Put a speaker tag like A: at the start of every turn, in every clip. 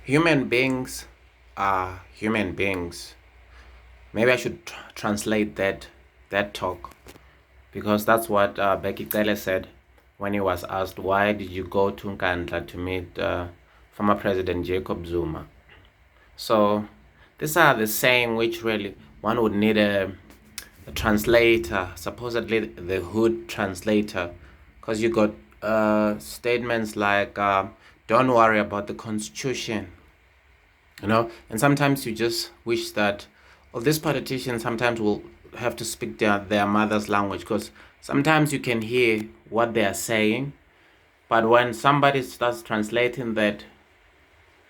A: Human beings are human beings. Maybe I should translate that talk, because that's what Bheki Cele said when he was asked, why did you go to Nkandla to meet former President Jacob Zuma? So these are the same which really one would need a translator, supposedly the hood translator, because you got statements like, don't worry about the constitution, and sometimes you just wish that all these politicians sometimes will have to speak their mother's language, because sometimes you can hear what they are saying, but when somebody starts translating that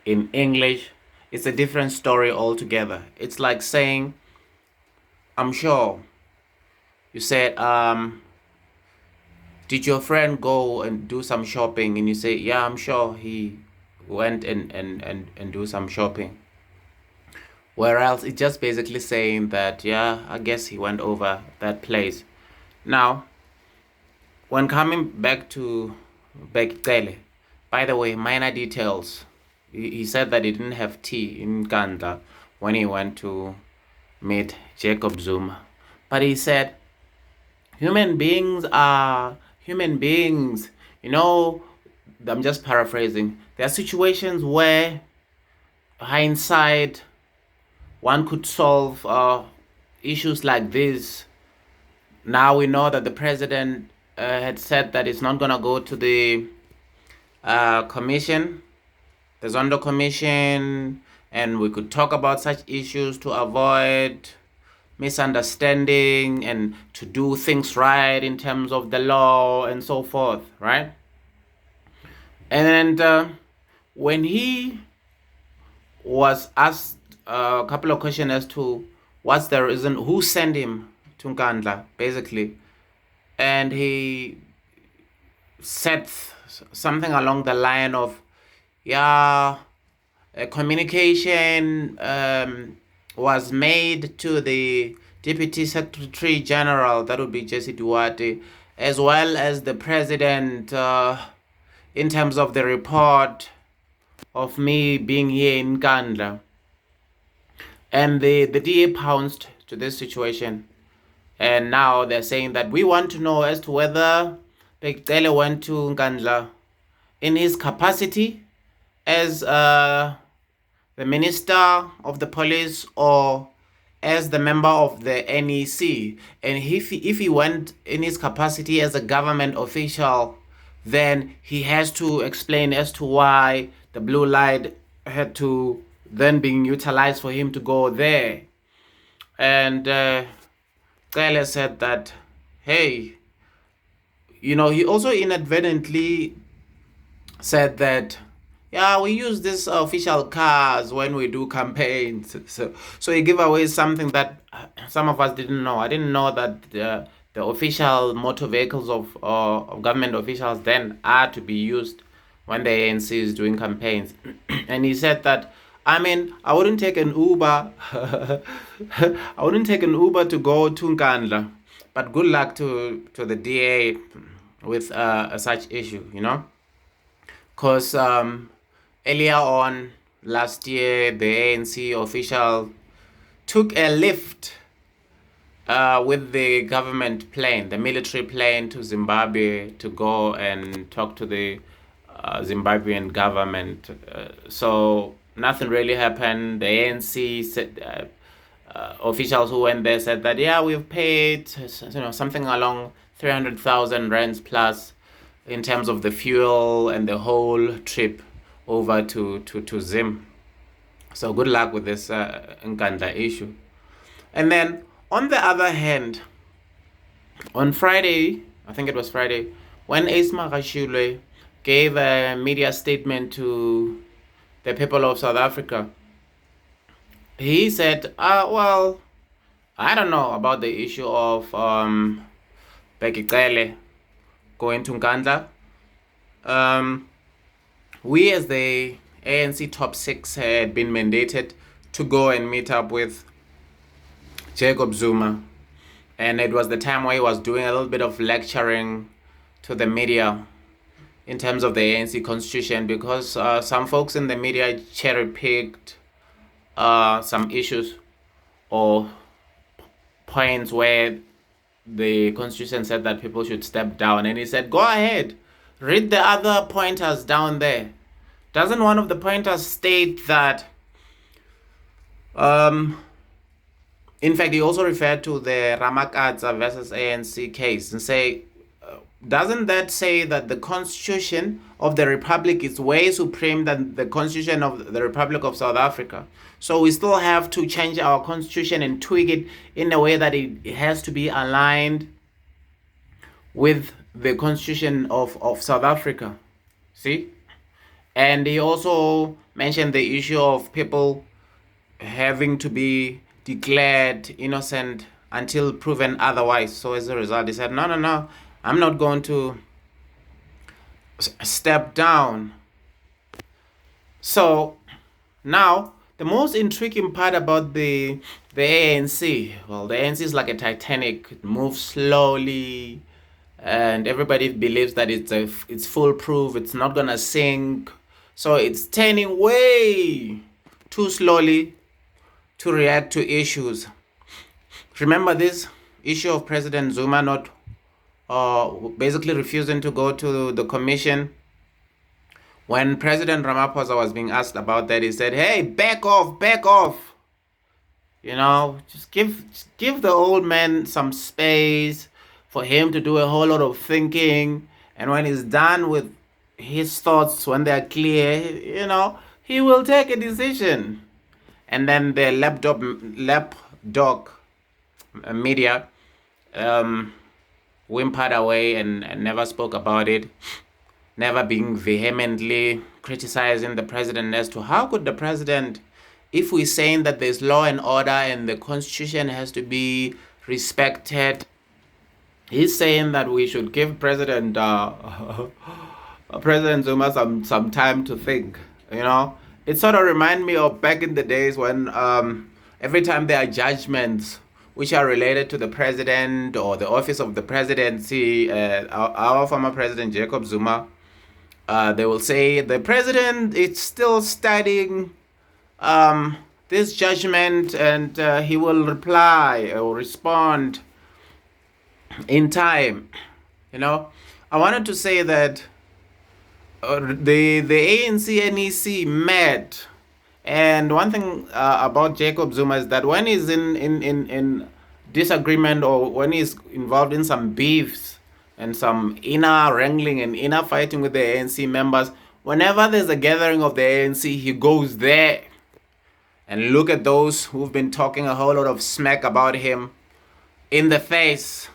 A: in English, it's a different story altogether. It's like saying, I'm sure you said, did your friend go and do some shopping? And you say, yeah, I'm sure he went and do some shopping. Whereas it's just basically saying that, yeah, I guess he went over that place. Now, when coming back to Cele, by the way, minor details. He said that he didn't have tea in Kandla when he went to meet Jacob Zuma. But he said, human beings are human beings. I'm just paraphrasing. There are situations where hindsight, one could solve issues like this. Now we know that the president had said that it's not going to go to the commission, the Zondo commission, and we could talk about such issues to avoid misunderstanding and to do things right in terms of the law and so forth, right? And when he was asked a couple of questions as to what's the reason, who sent him to Nkandla, basically, and he said something along the line of, yeah, a communication was made to the Deputy Secretary General, that would be Jesse Duarte, as well as the President, in terms of the report of me being here in Nkandla. And the DA pounced to this situation. And now they're saying that we want to know as to whether Cele went to Nkandla in his capacity as the Minister of the Police or as the member of the NEC. And if he went in his capacity as a government official, then he has to explain as to why the blue light had to then being utilized for him to go there. And Cele said that, hey, he also inadvertently said that, yeah, we use these official cars when we do campaigns. So he gave away something that some of us didn't know. I didn't know that the official motor vehicles of government officials then are to be used when the ANC is doing campaigns. And he said that, I wouldn't take an Uber. I wouldn't take an Uber to go to Nkandla. But good luck to the DA with such issue, Because earlier on last year, the ANC official took a lift with the government plane, the military plane, to Zimbabwe to go and talk to the Zimbabwean government. So nothing really happened. The ANC said, officials who went there said that, yeah, we've paid something along 300,000 rands plus in terms of the fuel and the whole trip over to Zim. So good luck with this Nkandla issue. And then on the other hand, on Friday, I think it was Friday, when Ace Magashule gave a media statement to the people of South Africa, he said, well, I don't know about the issue of Bheki Cele going to Nkandla. We as the ANC top 6 had been mandated to go and meet up with Jacob Zuma. And it was the time where he was doing a little bit of lecturing to the media. in terms of the ANC constitution, because some folks in the media cherry-picked some issues or points where the constitution said that people should step down, and he said, go ahead, read the other pointers down there. Doesn't one of the pointers state that in fact, he also referred to the Ramakatsa versus ANC case and say, doesn't that say that the constitution of the republic is way supreme than the constitution of the Republic of South Africa? So we still have to change our constitution and tweak it in a way that it has to be aligned with the constitution of South Africa. See? And he also mentioned the issue of people having to be declared innocent until proven otherwise. So as a result, he said, no, I'm not going to step down. So now, the most intriguing part about the ANC, well, the ANC is like a Titanic. It moves slowly, and everybody believes that it's foolproof. It's not gonna sink. So it's turning way too slowly to react to issues. Remember this issue of President Zuma not basically refusing to go to the commission. When President Ramaphosa was being asked about that, he said, hey, back off. Just give the old man some space for him to do a whole lot of thinking. And when he's done with his thoughts, when they're clear, he will take a decision. And then the lapdog media whimpered away and never spoke about it, never being vehemently criticizing the president as to how could the president, if we're saying that there's law and order and the constitution has to be respected, he's saying that we should give President Zuma some time to think. It sort of reminds me of back in the days when every time there are judgments which are related to the president or the office of the presidency, our former president Jacob Zuma, they will say the president is still studying this judgment and he will reply or respond in time. I wanted to say that the ANC NEC met, and one thing about Jacob Zuma is that when he's in disagreement or when he's involved in some beefs and some inner wrangling and inner fighting with the ANC members, whenever there's a gathering of the ANC, he goes there and look at those who've been talking a whole lot of smack about him in the face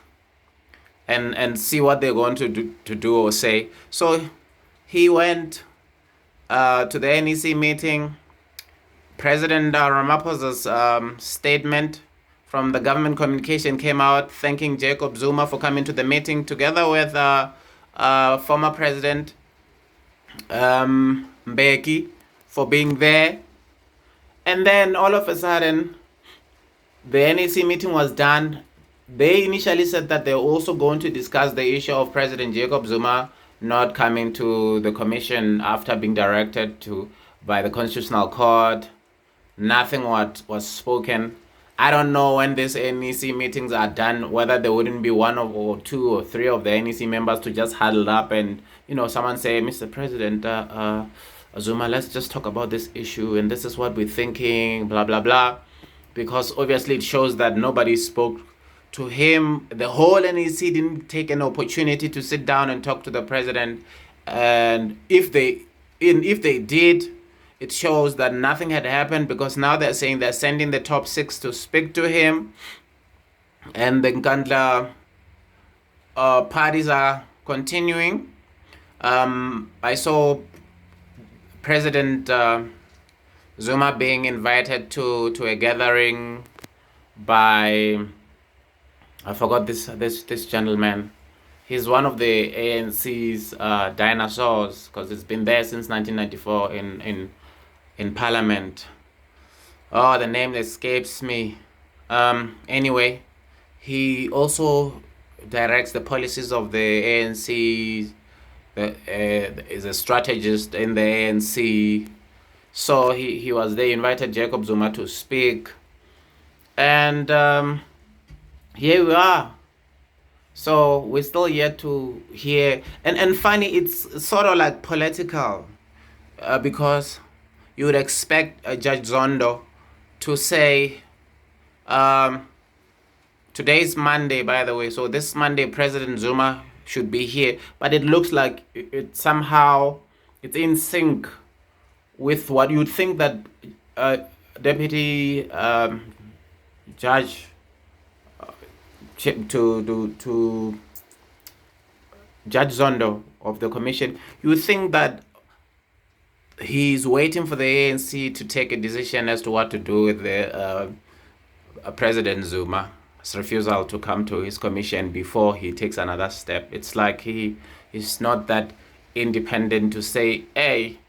A: and see what they're going to do or say. So he went to the NEC meeting. President Ramaphosa's statement from the government communication came out thanking Jacob Zuma for coming to the meeting together with former President Bheki for being there. And then all of a sudden, the NEC meeting was done. They initially said that they're also going to discuss the issue of President Jacob Zuma not coming to the commission after being directed to by the Constitutional Court. Nothing was spoken. I don't know when these NEC meetings are done, whether there wouldn't be one or two or three of the NEC members to just huddle up and, someone say, Mr. President, Zuma, let's just talk about this issue and this is what we're thinking, blah, blah, blah. Because obviously it shows that nobody spoke to him. The whole NEC didn't take an opportunity to sit down and talk to the president. And if they did, it shows that nothing had happened, because now they're saying they're sending the top 6 to speak to him. And the Nkandla parties are continuing. I saw President Zuma being invited to a gathering by, I forgot this gentleman. He's one of the ANC's dinosaurs, because it's been there since 1994 in Parliament. Oh, the name escapes me. Anyway, he also directs the policies of the ANC is a strategist in the ANC. So he was there, invited Jacob Zuma to speak. And here we are. So we're still yet to hear. And funny, it's sort of like political. Because you would expect Judge Zondo to say, today's Monday, by the way, so this Monday President Zuma should be here, but it looks like it somehow it's in sync with what you'd think that Deputy Judge to Judge Zondo of the commission, you would think that he's waiting for the ANC to take a decision as to what to do with the President Zuma's refusal to come to his commission before he takes another step. It's like he is not that independent to say, hey,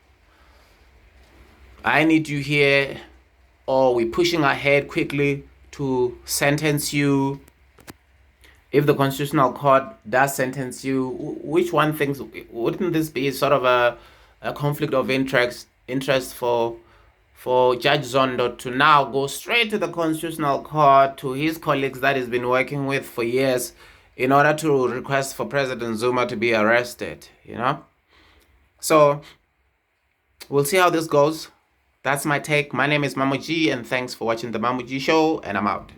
A: I need you here, or we're pushing ahead quickly to sentence you. If the Constitutional Court does sentence you, which one thinks, wouldn't this be sort of a conflict of interest for Judge Zondo to now go straight to the Constitutional Court, to his colleagues that he's been working with for years, in order to request for President Zuma to be arrested, you know? So we'll see how this goes. That's my take. My name is Mamu G, and thanks for watching the Mamu G Show, and I'm out.